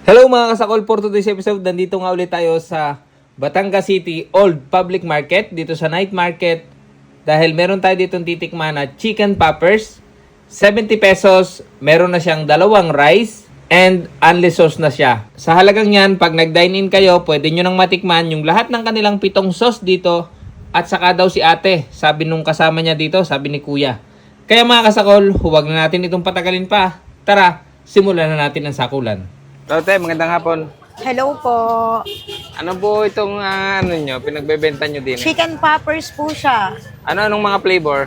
Hello mga kasakol, for today's episode, nandito nga ulit tayo sa Batangas City Old Public Market, dito sa night market. Dahil meron tayo ditong titikman na chicken poppers, 70 pesos, meron na siyang dalawang rice, and only sauce na siya. Sa halagang yan, pag nag-dine in kayo, pwede nyo nang matikman yung lahat ng kanilang 7 sauce dito. At saka daw si ate, sabi nung kasama niya dito, sabi ni kuya. Kaya mga kasakol, huwag na natin itong patagalin pa. Tara, simulan na natin ang sakulan. Lote, magandang hapon. Hello po. Ano po itong pinagbebenta nyo din? Chicken poppers po siya. Anong mga flavor?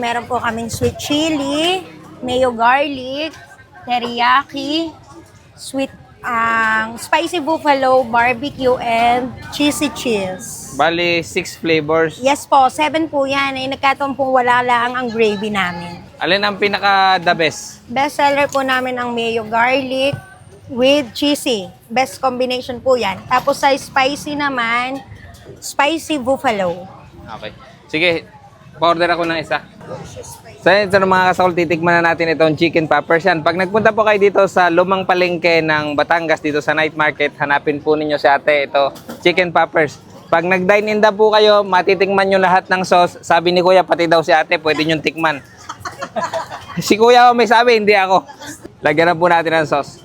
Meron po kaming sweet chili, mayo garlic, teriyaki, sweet spicy buffalo, barbecue, and cheesy cheese. Bali, 6 flavors. Yes po, 7 po yan. Nagkataon pong wala lang ang gravy namin. Alin ang pinaka the best? Best seller po namin ang mayo garlic with cheesy. Best combination po yan. Tapos sa spicy naman, spicy buffalo. Okay. Sige, pa-order ako ng isa. So ng mga kasakol, titikman na natin itong chicken poppers yan. Pag nagpunta po kayo dito sa lumang palengke ng Batangas, dito sa night market, hanapin po ninyo si ate ito, chicken poppers. Pag nag-dine in da po kayo, matitikman nyo lahat ng sauce. Sabi ni kuya, pati daw si ate, pwede nyo tikman. Si kuya may sabi, hindi ako. Lagyan na po natin ng sauce.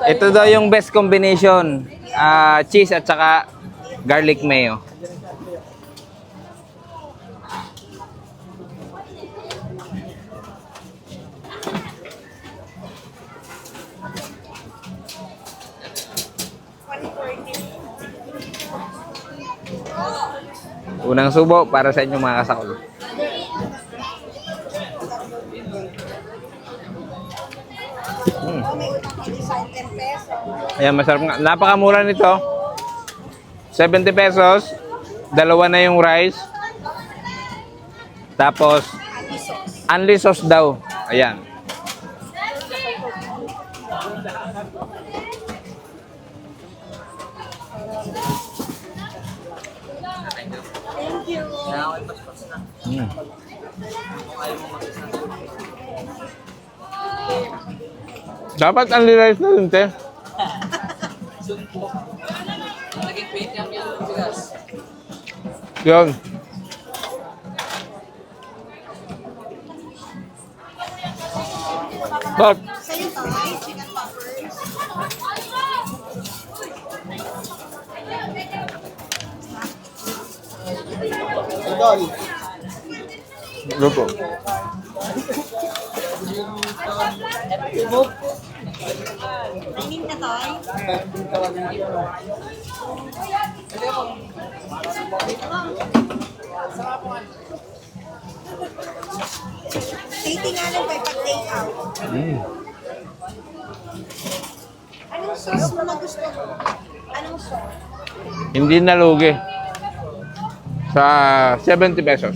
Ito daw yung best combination. Cheese at saka garlic mayo. Unang subo para sa inyong mga kasakol. Ayan, masarap nga. Napakamura nito. 70 pesos. Dalawa na yung rice. Tapos, only sauce daw. Ayan. Thank you. Dapat only rice na rin, te. Yun. But, Sa'yo to, chicken poppers. lupo. Dining na to, Dating nga lang ba pag-take out? Anong sauce mo na gusto mo? Anong sauce? Hindi nalugi. Sa 70 pesos.